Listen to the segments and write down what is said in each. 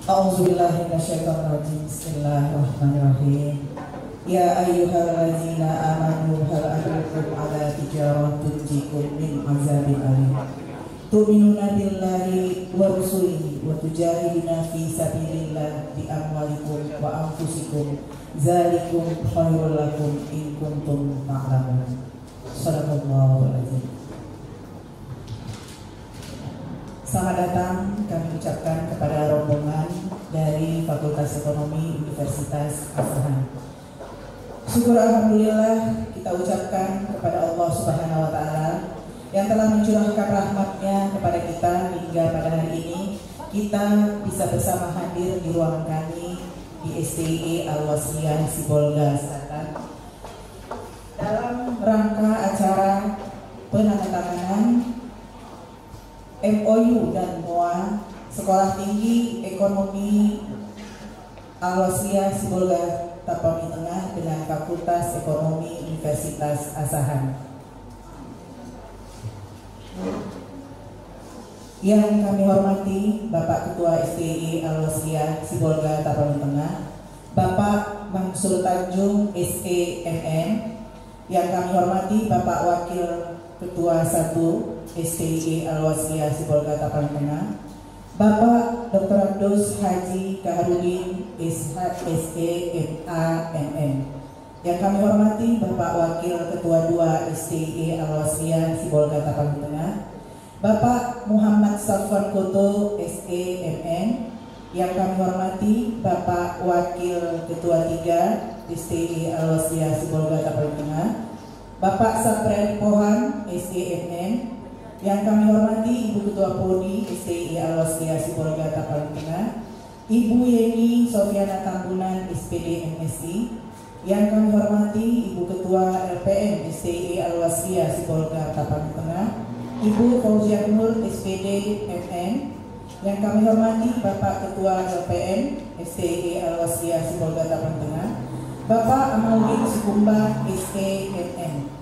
A'udzubillahi minasyaitonirrajim. Bismillahirrahmanirrahim. Ya ayyuhalladzina amanu hal adullukum ala tijaratin tunjikum min azabin alim. Tu'minuna billahi wa rusulihi wa tujahiduna fi sabilillah bi amwalikum wa anfusikum. Dzalikum khairul lakum in kuntum ta'lamun. Shadaqallahu alazim. Selamat datang kami ucapkan kepada rombongan dari Fakultas Ekonomi Universitas Asahan. Syukur alhamdulillah kita ucapkan kepada Allah Subhanahu wa taala yang telah mencurahkan rahmat-Nya kepada kita hingga pada hari ini kita bisa bersama hadir di ruangan kami di STIE Al-Wasliyah Sibolga Selatan dalam rangka acara penandatanganan MOU dan MOA Sekolah Tinggi Ekonomi Al-Wasliyah Sibolga Tapanuli Tengah dengan Fakultas Ekonomi Universitas Asahan. Yang kami hormati Bapak Ketua STIE Al-Wasliyah Sibolga Tapanuli Tengah, Bapak Mansur Tanjung SEMN. Yang kami hormati Bapak Wakil Ketua 1 STIE Al-Wasliyah Sibolga Tapanuli Tengah, Bapak Dr. Abdus Haji Kaharudin SHSE-MANN. Yang kami hormati Bapak Wakil Ketua 2 STIE Al-Wasliyah Sibolga Tapanuli Tengah, Bapak Muhammad Safwan Koto SEMN. Yang kami hormati Bapak Wakil Ketua 3 STIE Al-Wasliyah Sibolga Tapanuli Tengah, Bapak Sapren Pohan SEMN. Yang kami hormati Ibu Ketua Prodi STIE Al-Wasliyah Sibolga Tapanuli Tengah, Ibu Yeni Sofiana Tambunan SPD MSI. Yang kami hormati Ibu Ketua LPM STIE Al-Wasliyah Sibolga Tapanuli Tengah, Ibu Fauziah Nur SPD MN. Yang kami hormati Bapak Ketua LPM STIE Al-Wasliyah Sibolga Tapanuli Tengah, Bapak Amaluddin Sukumba SEMN.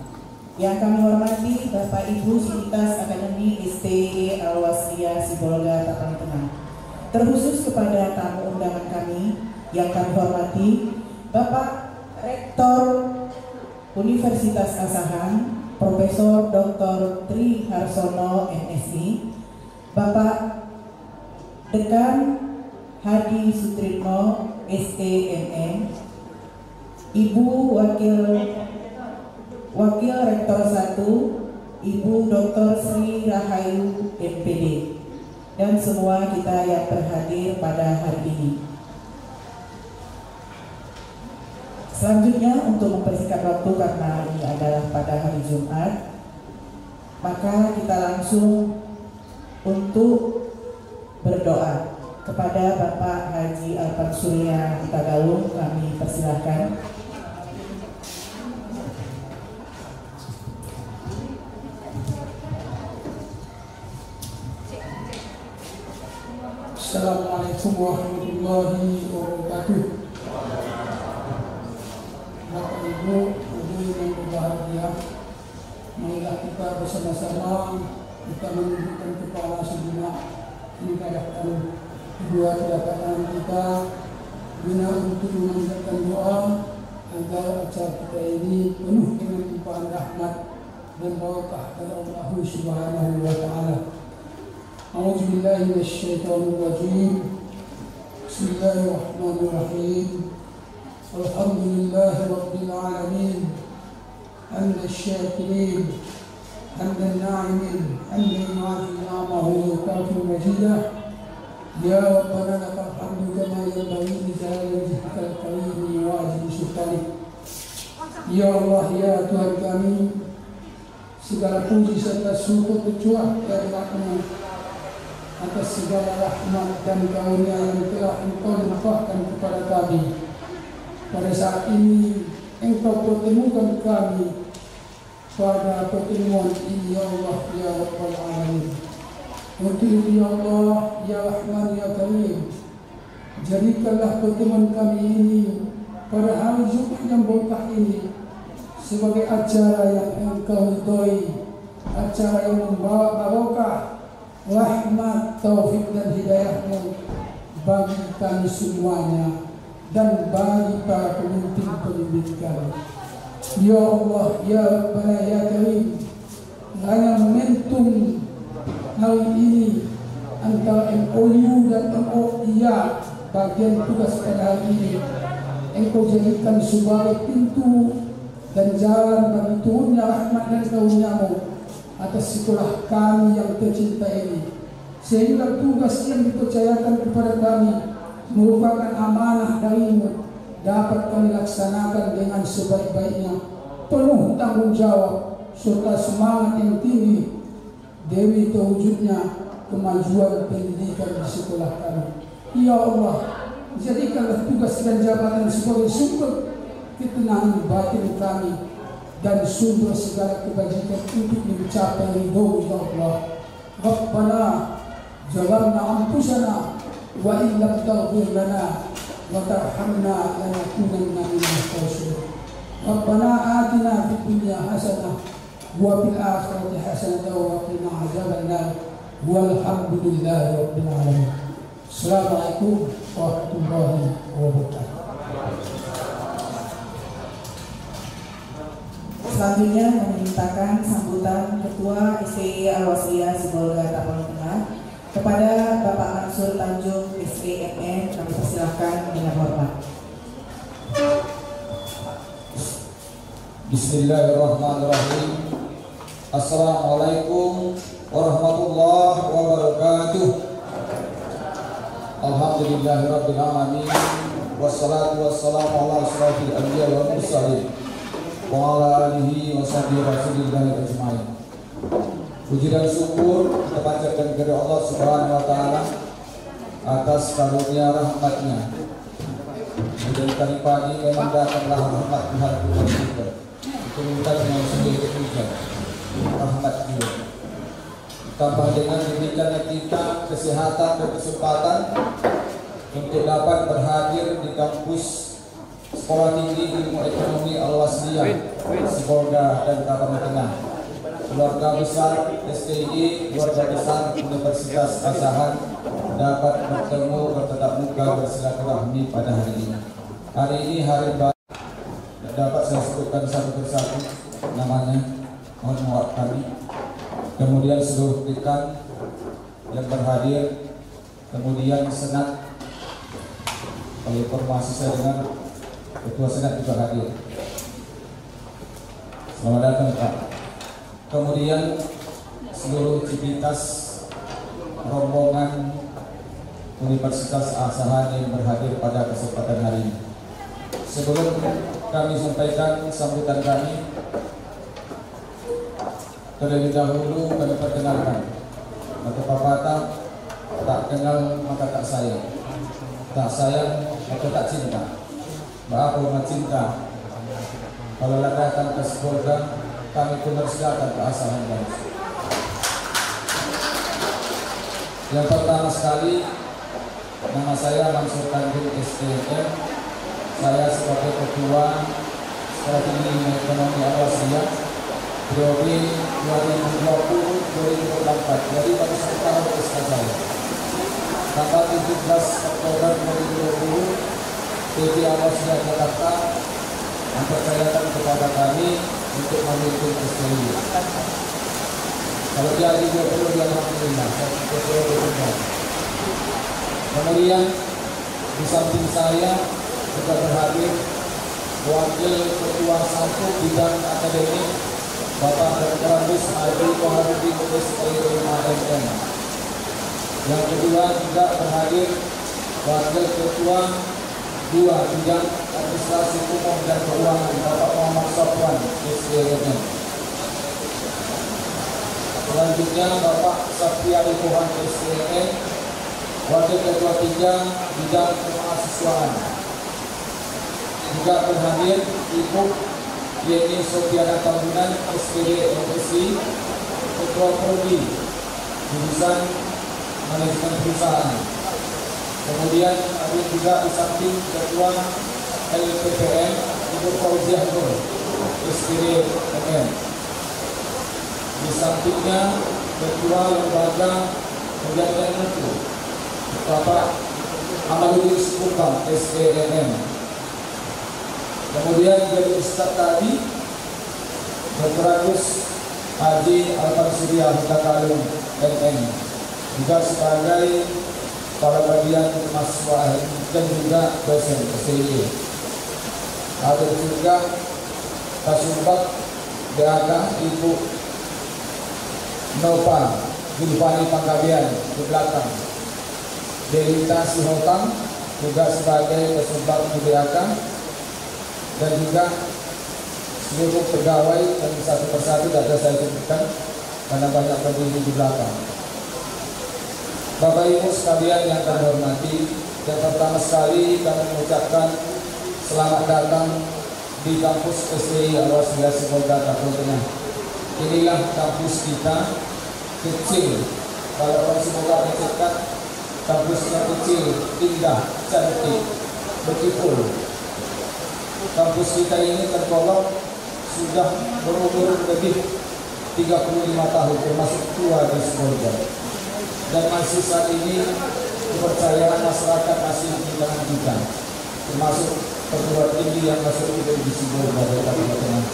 Yang kami hormati Bapak Ibu Sindikas Akademi STIE Al-Wasliyah Sibolga Tapanuli Tengah. Terkhusus kepada tamu undangan kami yang kami hormati Bapak Rektor Universitas Asahan Profesor Dr. Tri Harsono MSI, Bapak Dekan Hadi Sutritno SEMN, Ibu Wakil Rektor 1 Ibu Dr. Sri Rahayu MPD, dan semua kita yang berhadir pada hari ini. Selanjutnya untuk mempersingkat waktu karena ini adalah pada hari Jumat, maka kita langsung untuk berdoa kepada Bapak Haji Alpan Surya Hutagalung. Kami persilahkan. Assalamualaikum warahmatullahi wabarakatuh. Bapak Ibu, hadirin yang berbahagia, marilah kita bersama-sama kita menunjukkan kepala sejenak, meningkatkan kedua telapak tangan kita guna untuk memanjatkan doa agar acara kita ini penuh dengan limpahan rahmat dan barakah dari Allah Subhanahu wa taala. A'udzu billahi minasyaitonir rajim. Bismillahirrahmanirrahim. Alhamdulillahi rabbil alamin. Hamdan syakirin, hamdan na'imin, hamdan yu'afi ni'amahu wa yukafi majidah. Ya Rabbana lakal hamdu kama yanbaghi li jalali wajhikal karim wa azimi sultanik. Ya Allah, ya Tuhan kami, segala puji serta syukur tercurah dari Rahmu atas segala rahmat dan karunia yang telah Engkau limpahkan kepada kami. Pada saat ini Engkau pertemukan kami pada pertemuan ini, ya Allah, ya Rabbal Alamin. Untuk itu, ya Allah, ya Rahman, ya Karim, jadikanlah pertemuan kami ini pada hari Jumat yang berkah ini sebagai acara yang Engkau ridhoi, acara yang membawa barokah, rahmat, taufik dan hidayah-Mu bagi kami semuanya dan bagi para pemimpin-pemimpin kami. Ya Allah, Ya Rabbana, Ya Karim, hanya momentum hari ini antara MOU dan MOIA bagian tugas pada hari ini Engkau jadikan sebagai pintu dan jalan bagi turunnya rahmat dan karunia-Mu atas sekolah kami yang tercinta ini, sehingga tugas yang dipercayakan kepada kami merupakan amanah dari-Mu dapat kami laksanakan dengan sebaik-baiknya, penuh tanggung jawab serta semangat yang tinggi demi terwujudnya kemajuan pendidikan di sekolah kami. Ya Allah, jadikanlah tugas dan jabatan sebagai sumber ketenangan batin kami dan sumber segala kebajikan untuk mencapai ridho ya Allah. Rabbana jalanna anfusana wa illam taghfir lana wa tarhamna lanakunanna minal khasirin. Rabbana atina fid dunya hasanah wa fil akhirati hasanah wa qina adzabannar. Walhamdulillahi rabbil alamin. Assalamualaikum warahmatullahi wabarakatuh. Selanjutnya memintakan sambutan Ketua STI Al-Wasliyah Sibolga Tapanuli Tengah kepada Bapak Mansur Tanjung SEMN, kami persilahkan dengan hormat. Bismillahirrahmanirrahim. Assalamualaikum warahmatullahi wabarakatuh. Alhamdulillahirabbil alamin wassalatu wassalamu ala asyrafil anbiya wal mursalin wa ala alihi wa sahbihi rasulillahi ajmain. Puji dan syukur kita panjatkan kepada Allah Subhanahu wa taala atas karunia rahmat-Nya. Dan tadi pagi memang datanglah rahmat Tuhan kepada kita. Diturunkan dengan sendiri hujan rahmat juga. Tambah dengan diberikannya kita kesehatan dan kesempatan untuk dapat berhadir di kampus Sekolah Tinggi Ilmu Ekonomi Al-Wasliyah Sibolga dan Tapanuli Tengah. Keluarga besar STI, keluarga besar Universitas Asahan dapat bertemu bertatap muka bersilaturahmi pada hari ini. Hari ini hari baru, dapat saya sebutkan satu persatu namanya, mohon maaf kami. Kemudian seluruh dekan yang berhadir, kemudian senat, kalau informasi saya dengar ketua senat juga hadir. Selamat datang Pak. Kemudian seluruh civitas rombongan Universitas Asahan yang berhadir pada kesempatan hari ini. Sebelum kami sampaikan sambutan kami, terlebih dahulu kami perkenalkan kata pepatah, tak kenal maka tak sayang, tak sayang maka tak cinta. Maaf rumah cinta, kalau datang ke Sibolga kami pun harus datang ke Asahan guys. Yang pertama sekali, nama saya Mansur Tanjung SEMN. Saya sebagai ketua Sekolah Tinggi Ilmu Ekonomi Al-Wasliyah periode 2020-2024. Jadi baru 1 tahun SK saya. Tanggal 17 Oktober 2020, PT Al-Wasliyah Jakarta mempercayakan kepada kami untuk memimpin STI. Kalau jadi 20, alhamdulillah. Kemudian di samping saya juga berhadir Wakil Ketua 1 Bidang Akademik Bapak Dr. Andus Adi Koharudin SEMN. Yang kedua juga berhadir Wakil Ketua 2 Bidang Administrasi Umum dan Keuangan Bapak Muhammad Safwan SEMN. Selanjutnya Bapak Safiari Tuhan SEMN, Wakil Ketua 3 Bidang Kemahasiswaan. Juga berhadir Ibu Yeni Sofiana Tambunan SPD MSI, Ketua Prodi Jurusan Manajemen Perusahaan. Kemudian ada juga di samping Ketua LPPN Ibu Fauziah Nur SPD MM. Di sampingnya Ketua Lembaga Perjanjian Mutu Bapak Amaludin Sukukam SEMM. Kemudian jadi Ustaz tadi Dr. Agus Haji Alpan Surya Hutakalung MM, juga sebagai kepala bagian mahasiswa dan juga dosen STI. Ada juga Kasubag DAK Ibu Nova Gulfani Panggabean di belakang. Delita Sihotang juga sebagai Kasubag DAK, dan juga seluruh pegawai dan satu persatu tidak saya sebutkan karena banyak berdiri di belakang. Bapak Ibu sekalian yang kami hormati, yang pertama sekali kami mengucapkan selamat datang di kampus STI Al-Wasiyah Sibolga Kapol Tengah. Inilah kampus kita, kecil. Kalau orang Sibolga menyebutkan kampusnya kecil, indah, cantik, beautiful. Kampus kita ini tergolong sudah berumur lebih 35 tahun, termasuk tua di Sibolga. Dan masih saat ini kepercayaan masyarakat masih di tangan kita, termasuk perguruan tinggi yang masuk juga di Sibolga dari Kabupaten Tengah.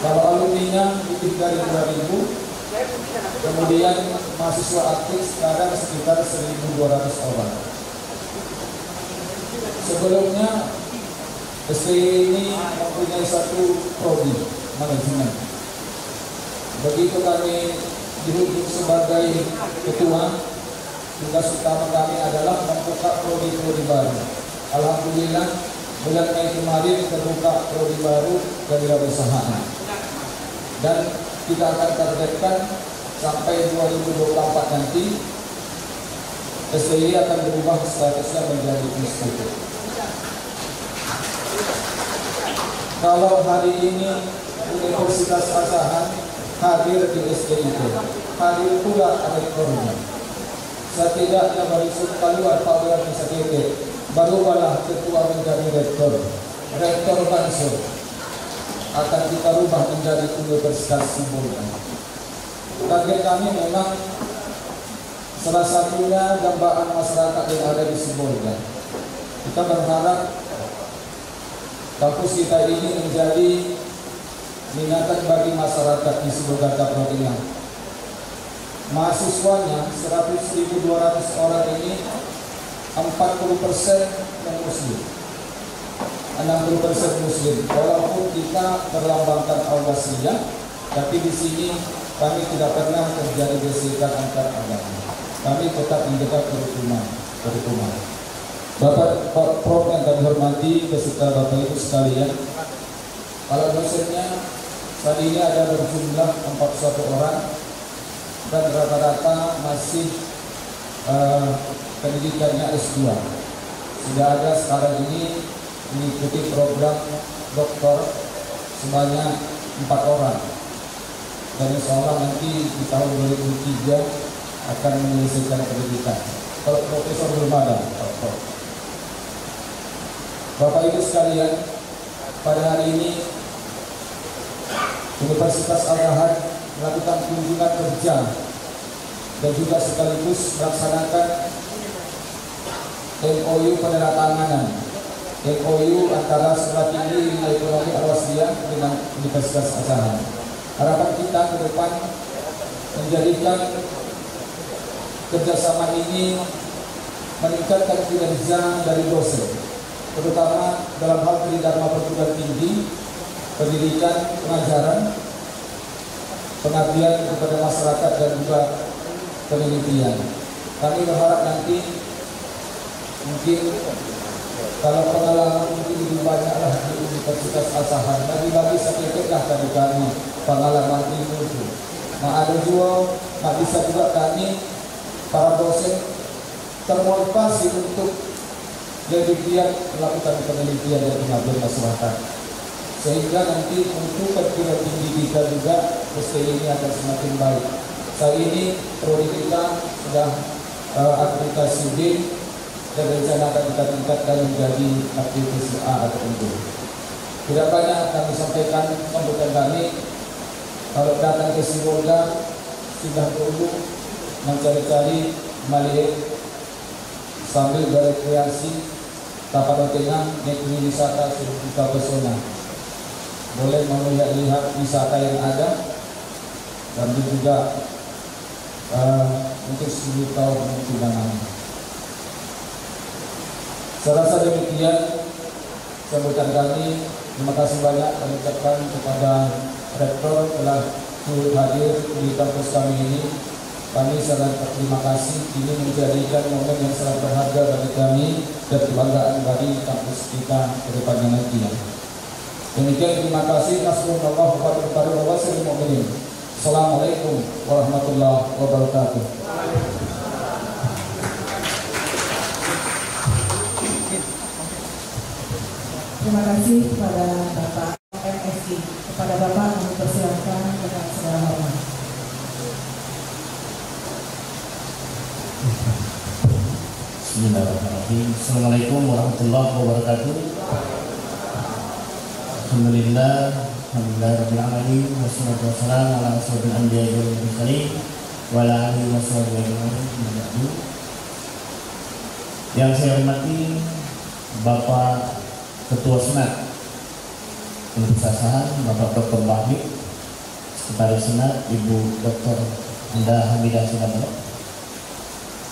Kalau alumninya lebih dari 2.000, kemudian mahasiswa aktif sekarang sekitar 1.200 orang. Sebelumnya STI ini mempunyai satu prodi manajemen. Begitu kami ditunjuk sebagai ketua, tugas utama kami adalah membuka prodi-prodi baru. Alhamdulillah bulan Mei kemarin terbuka prodi baru kewirausahaan, dan kita akan targetkan sampai 2024 nanti STI akan berubah statusnya menjadi institut. Kalau hari ini Universitas Asahan hadir di STIT, hadir pula rektornya. Setidaknya Barisut keluar Pak STIT, barulah ketua menjadi rektor. Rektor Bansur akan kita rubah menjadi Universitas Sibolga. Target kami memang salah satunya dambaan masyarakat yang ada di Sibolga. Kita berharap kampus kita ini menjadi minatan bagi masyarakat di Sibolga Kapol Tengah. Mahasiswanya 100.200 orang ini 40% yang Muslim, 60% Muslim. Walaupun kita berlambangkan Al-Wasiyah, tapi di sini kami tidak pernah terjadi gesekan antar agama. Kami tetap menjaga kerukunan. Bapak Prof yang kami hormati, beserta Bapak Ibu sekalian, kalau dosennya saat ini ada berjumlah 41 orang, dan rata-rata masih pendidikannya S2. Sudah ada sekarang ini mengikuti program doktor sebanyak 4 orang, dan insya Allah nanti di tahun 2003 akan menyelesaikan pendidikan. Kalau profesor belum ada, Bapak Ibu sekalian, pada hari ini Universitas Al-Ahad melakukan kunjungan kerja dan juga sekaligus melaksanakan MOU penandatanganan MOU antara Sekolah Tinggi Ilmu Ekonomi Al-Wasiyah dengan Universitas Al-Ahad. Harapan kita ke depan menjadikan kerjasama ini meningkatkan kinerja dari dosen, terutama dalam hal tridharma perguruan tinggi, pendidikan, pengajaran, pengabdian kepada masyarakat, dan juga penelitian. Kami berharap nanti mungkin kalau pengalaman mungkin lebih banyaklah di Universitas Al-Ahad. Bagi-bagi sedikitlah dari kami pengalaman ilmu itu. Nah, ada juga, bisa juga kami para dosen termotivasi untuk lebih giat melakukan penelitian dan pengabdian masyarakat, sehingga nanti untuk perguruan tinggi kita juga STI ini akan semakin baik. Saat ini prodi kita sudah aplikasi B, dan rencana akan kita tingkatkan menjadi aplikasi A atau B. Tidak banyak kami sampaikan sambutan kami. Kalau datang ke Sibolga sudah dulu mencari-cari melihat sambil berekreasi Tapan Tengah negeri wisata surga pesona. Boleh melihat wisata yang ada dan juga untuk sejuta undangan. Saya rasa demikian sambutan kami. Terima kasih banyak kami ucapkan kepada Rektor telah hadir di kampus kami ini. Kami sangat berterima kasih. Ini menjadikan momen yang sangat berharga bagi kami dan kebanggaan bagi kampus kita ke depannya nanti. Demikian, terima kasih. Nasrullah wa barakatuh. Assalamualaikum warahmatullahi wabarakatuh. Terima kasih kepada Bapak MSI. Kepada Bapak kami persilakan dengan segala hormat. Bismillahirrahmanirrahim. Assalamualaikum warahmatullahi wabarakatuh. Alhamdulillah, alhamdulillah rabbil alamin, wassalatu wassalamu ala asyrofil anbiya'i wal mursalin wa ala alihi washabihi ajma'in. Yang saya hormati Bapak Ketua Senat Universitas Asahan, Bapak Dr. Wahid, Sekretaris Senat Ibu Dr. Anda Hamidah Sinabro,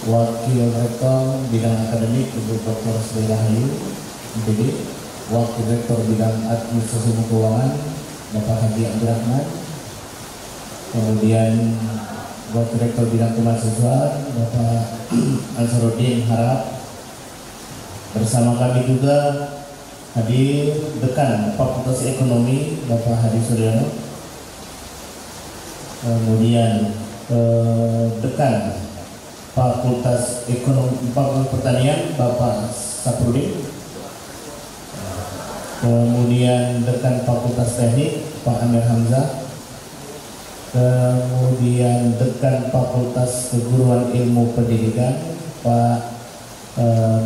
Wakil Rektor Bidang Akademik Ibu Dr. Sri Rahayu MPD, Wakil Rektor Bidang Administrasi Keuangan Bapak Haji Abdurrahman, kemudian Wakil Rektor Bidang Kemahasiswaan Bapak Ansarudin Harap. Bersama kami juga hadir Dekan Fakultas Ekonomi Bapak Hadi Suryono, kemudian Dekan Fakultas Ekonomi Fakultas Pertanian Bapak Saprudin, kemudian Dekan Fakultas Teknik Pak Amir Hamzah, kemudian Dekan Fakultas Keguruan Ilmu Pendidikan Pak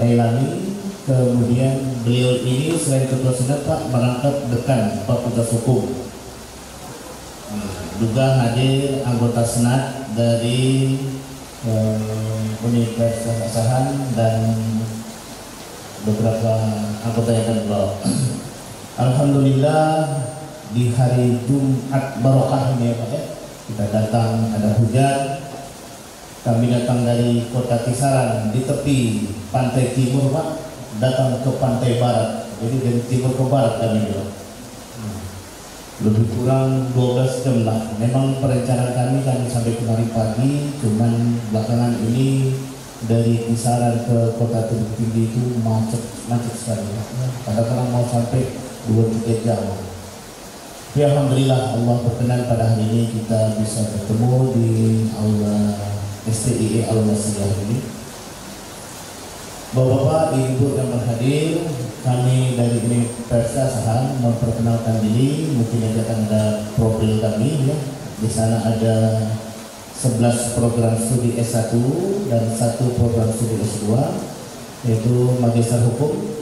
Dailani, kemudian beliau ini selain Ketua Senat Pak merangkap Dekan Fakultas Hukum. Juga hadir anggota Senat dari Universitas Asahan dan beberapa anggota yang akan berbawa. Alhamdulillah di hari Jumat barokah ini ya Pak ya, kita datang, ada hujan. Kami datang dari kota Kisaran di tepi pantai timur Pak, datang ke pantai barat. Jadi dari timur ke barat kami juga. Lebih kurang 12 jam lah. Memang perencanaan kami sampai kemarin pagi, cuman belakangan ini dari Kisaran ke kota Tebing Tinggi itu macet sekali. Kadang-kadang mau sampai 2-3 jam. Ya, alhamdulillah Allah berkenan pada hari ini kita bisa bertemu di aula STIE Al-Wasiyah ini. Bapak-bapak, ibu yang berhadir, kami dari Universitas Asahan memperkenalkan diri. Mungkin aja akan ada profil kami ya. Di sana ada 11 program studi S1 dan 1 program studi S2, yaitu Magister Hukum.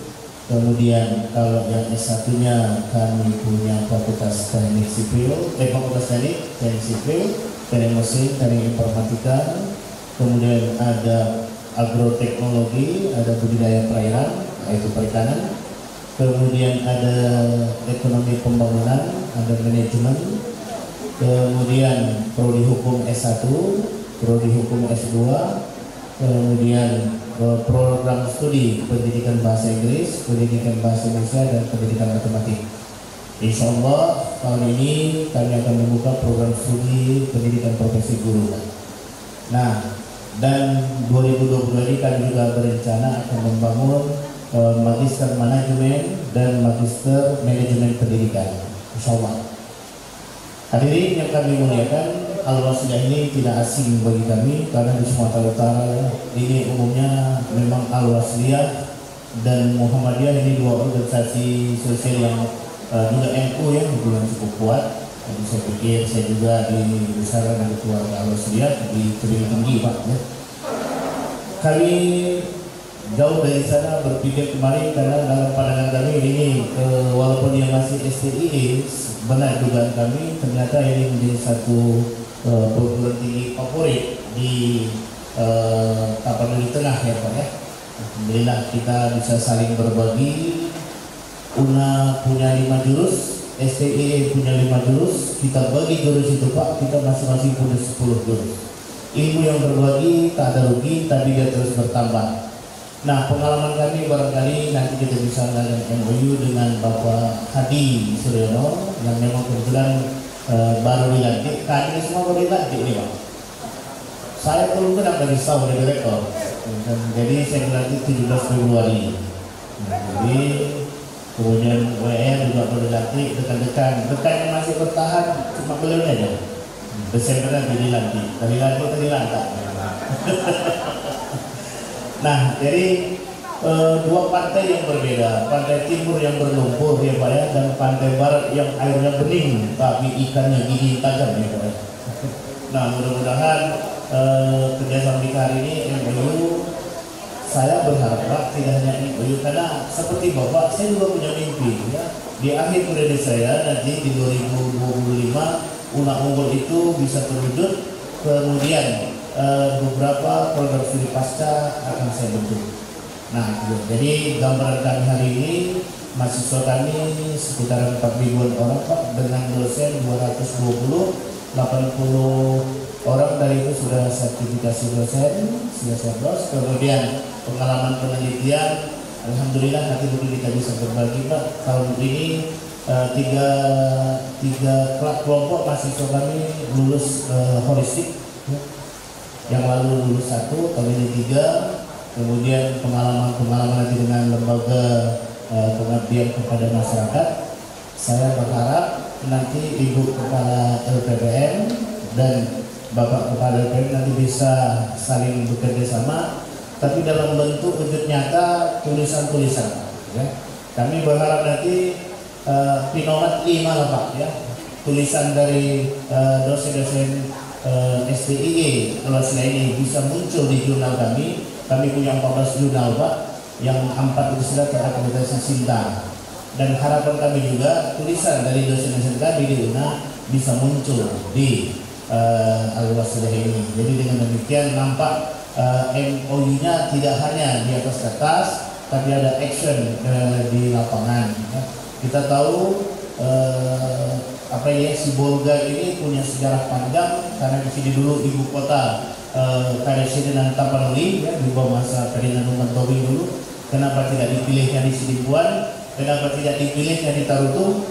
Kemudian kalau yang S1-nya kami punya Fakultas Teknik Sipil, Fakultas Teknik Sipil, Teknik Mesin, Teknik Informatika. Kemudian ada agroteknologi, ada budidaya perairan, yaitu perikanan. Kemudian ada ekonomi pembangunan, ada manajemen. Kemudian prodi hukum S1, prodi hukum S2. Kemudian program studi pendidikan bahasa Inggris, pendidikan bahasa Indonesia, dan pendidikan matematik. Insya Allah tahun ini kami akan membuka program studi pendidikan profesi guru. Nah, dan 2022 ini kami juga berencana akan membangun magister manajemen dan magister manajemen pendidikan. Insya Allah. Hadirin yang kami muliakan, Al-Wasiyah ini tidak asing bagi kami karena di Sumatera Utara ini umumnya memang Al-Wasiyah dan Muhammadiyah ini dua organisasi sosial yang juga NU ya, yang cukup kuat. Jadi saya pikir saya juga dibesarkan dari keluarga Al-Wasiyah di Tebing Tinggi Pak ya. Kami jauh dari sana berpikir kemarin karena dalam pandangan kami ini walaupun yang masih STIE, benar dugaan kami ternyata ini menjadi satu perguruan tinggi favorit di Tapanuli Tengah ya Pak ya. Alhamdulillah kita bisa saling berbagi. UNA punya 5 jurus, STIE punya 5 jurus, kita bagi jurus itu Pak, kita masing-masing punya 10 jurus. Ilmu yang berbagi tak ada rugi, tapi dia terus bertambah. Nah, pengalaman kami barangkali nanti kita bisa melakukan MOU dengan Bapak Hadi Suryono yang memang kebetulan baru dilantik. Kami semua baru dilantik ini Pak. Saya perlu kenal dari tahun dari rekor. Jadi saya dilantik 17 Februari. Jadi kemudian WR juga baru dilantik dekan-dekan yang masih bertahan cuma beliau aja. Desember nanti dilantik. Dari lantik tadi lantak. Nah, jadi dua pantai yang berbeda, pantai timur yang berlumpur ya Pak ya, dan pantai barat yang airnya bening tapi ikannya gigi tajam ya Pak ya. Nah, mudah-mudahan kerjasama kita hari ini MOU, saya berharap Pak tidak hanya MOU, karena seperti Bapak saya juga punya mimpi ya, di akhir periode saya nanti di 2025 UNA Unggul itu bisa terwujud, kemudian beberapa program studi pasca akan saya bentuk. Nah, jadi gambaran kami hari ini mahasiswa kami sekitar 4.000-an orang Pak, dengan dosen 220, 80 orang dari itu sudah sertifikasi dosen, sudah serdos. Kemudian pengalaman penelitian, alhamdulillah nanti dulu kita bisa berbagi Pak. Tahun ini tiga kelompok mahasiswa kami lulus holistik. Yang lalu lulus 1, tahun ini 3. Kemudian pengalaman nanti dengan lembaga pengabdian kepada masyarakat. Saya berharap nanti Ibu Kepala LPPM dan Bapak Kepala LPPM nanti bisa saling bekerja sama, tapi dalam bentuk wujud nyata tulisan-tulisan ya. Kami berharap nanti Pinomat 5 lah Pak ya, tulisan dari dosen-dosen STIE kalau ini bisa muncul di jurnal kami. Kami punya 14 jurnal Pak, yang 4 itu sudah terakreditasi Sinta. Dan harapan kami juga tulisan dari dosen-dosen kami di UNA bisa muncul di Al-Wasilah ini. Jadi dengan demikian nampak MOU-nya tidak hanya di atas kertas, tapi ada action di lapangan. Kita tahu Sibolga ini punya sejarah panjang, karena di sini dulu ibu kota Karesidenan Tapanuli ya, di bawah masa Ferdinand Humaydi dulu. Kenapa tidak dipilihnya di Sidibuan? Kenapa tidak dipilihnya di Tarutung?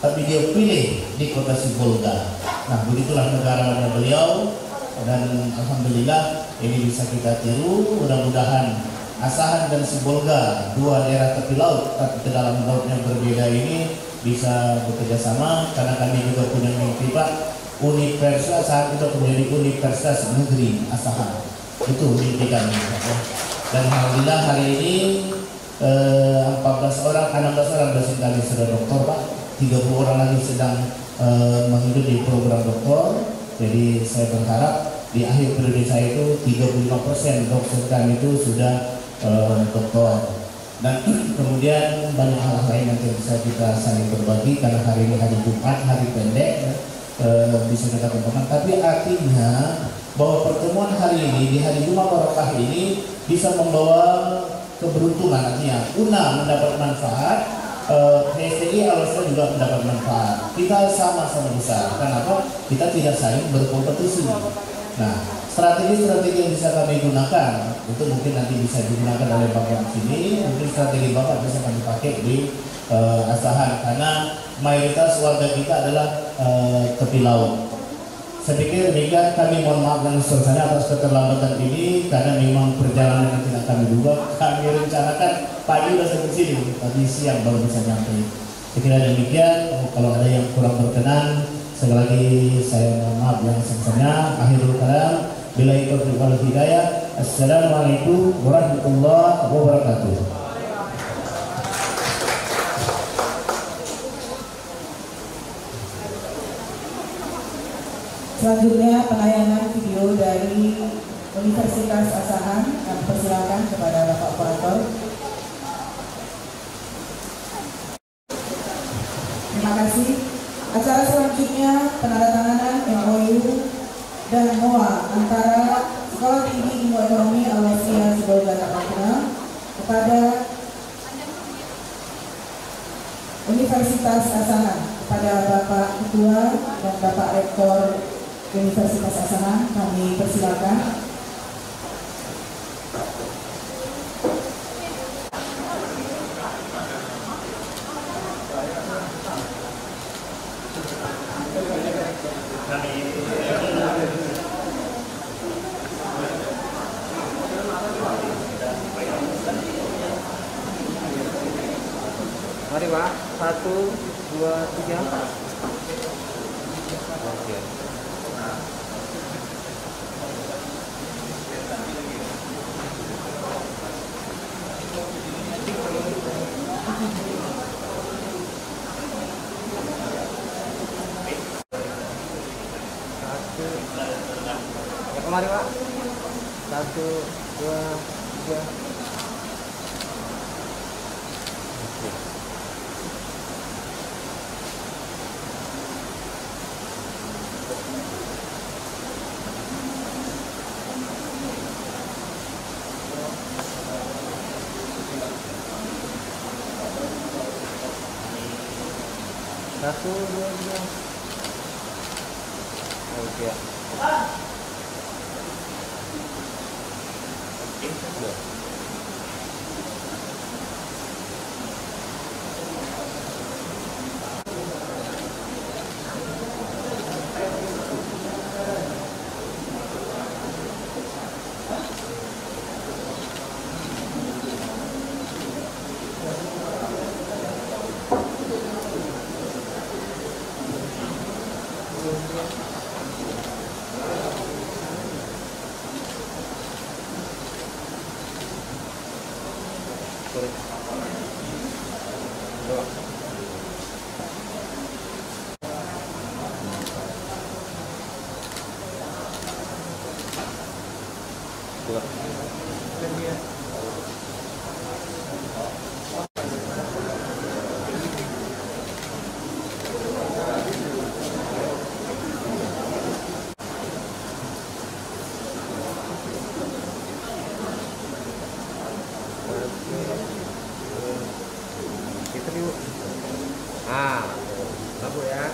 Tapi dia pilih di kota Sibolga. Nah, begitulah negara beliau, dan alhamdulillah ini bisa kita tiru. Mudah-mudahan Asahan dan Sibolga, dua daerah tepi laut tapi ke dalam lautnya berbeda ini bisa bekerja sama, karena kami juga punya mimpi Pak, Universitas saat itu menjadi Universitas Negeri Asahan. Itu mimpi kami. Dan alhamdulillah hari ini 16 orang dosen kami sudah doktor Pak, 30 orang lagi sedang mengikuti program doktor. Jadi saya berharap di akhir periode saya itu 35% dosen kami itu sudah doktor. Dan kemudian banyak hal lain yang bisa kita saling berbagi, karena hari ini hari Jumat, hari pendek bisa kita kembangkan. Tapi artinya bahwa pertemuan hari ini di hari Jumat Barokah ini bisa membawa keberuntungan, artinya UNA mendapat manfaat, STI Al-Wasilah juga mendapat manfaat. Kita sama-sama besar. Kenapa? Kita tidak saling berkompetisi. Nah, strategi-strategi yang bisa kami gunakan itu mungkin nanti bisa digunakan oleh Bapak sini. Mungkin strategi Bapak bisa kami pakai di Asahan, karena mayoritas warga kita adalah tepi laut. Saya pikir demikian. Kami mohon maaf dan suasana atas keterlambatan ini, karena memang perjalanan yang tidak kami duga. Kami rencanakan pagi sudah sampai sini, tapi siang baru bisa nyampe. Saya kira demikian. Kalau ada yang kurang berkenan, sekali lagi saya mohon maaf yang sebesarnya. Akhirul kalam, billahi taufiq wal hidayah. Assalamualaikum warahmatullahi wabarakatuh. Selanjutnya penayangan video dari Universitas Asahan. Kami persilakan kepada Bapak Kurator. Terima kasih. Acara selanjutnya penandatanganan MOU dan MOA antara Sekolah Tinggi Ilmu Ekonomi Al-Wasilah Sibolga Tapanuli kepada Universitas Asahan, kepada Bapak Ketua dan Bapak Rektor Universitas Asahan, kami persilakan. Mari Pak, 1, 2, 3. Oke. Ya, kemari Pak. 1, 2, 3. Satu, dua, tiga. Oke. Kita dulu. Lampu ya.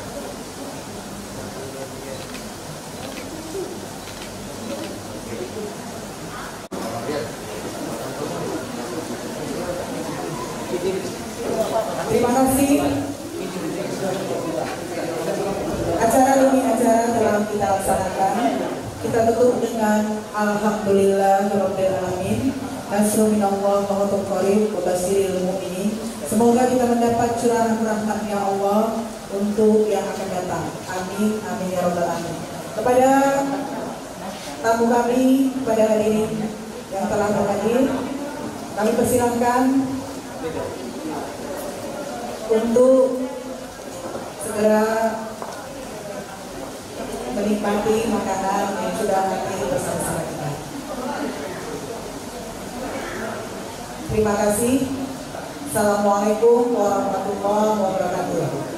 Terima kasih. Acara demi acara telah kita laksanakan. Kita tutup dengan Alhamdulillahirabbil alamin. Nasrul minallah wa fathuh qarib wa basyiril mu'minin. Semoga kita mendapat curahan rahmat-Nya Allah untuk yang akan datang. Amin, amin ya rabbal alamin. Kepada tamu kami, kepada hadirin yang telah berhadir, kami persilahkan untuk segera menikmati makanan yang sudah hadir bersama-sama kita. Terima kasih. Assalamualaikum warahmatullahi wabarakatuh.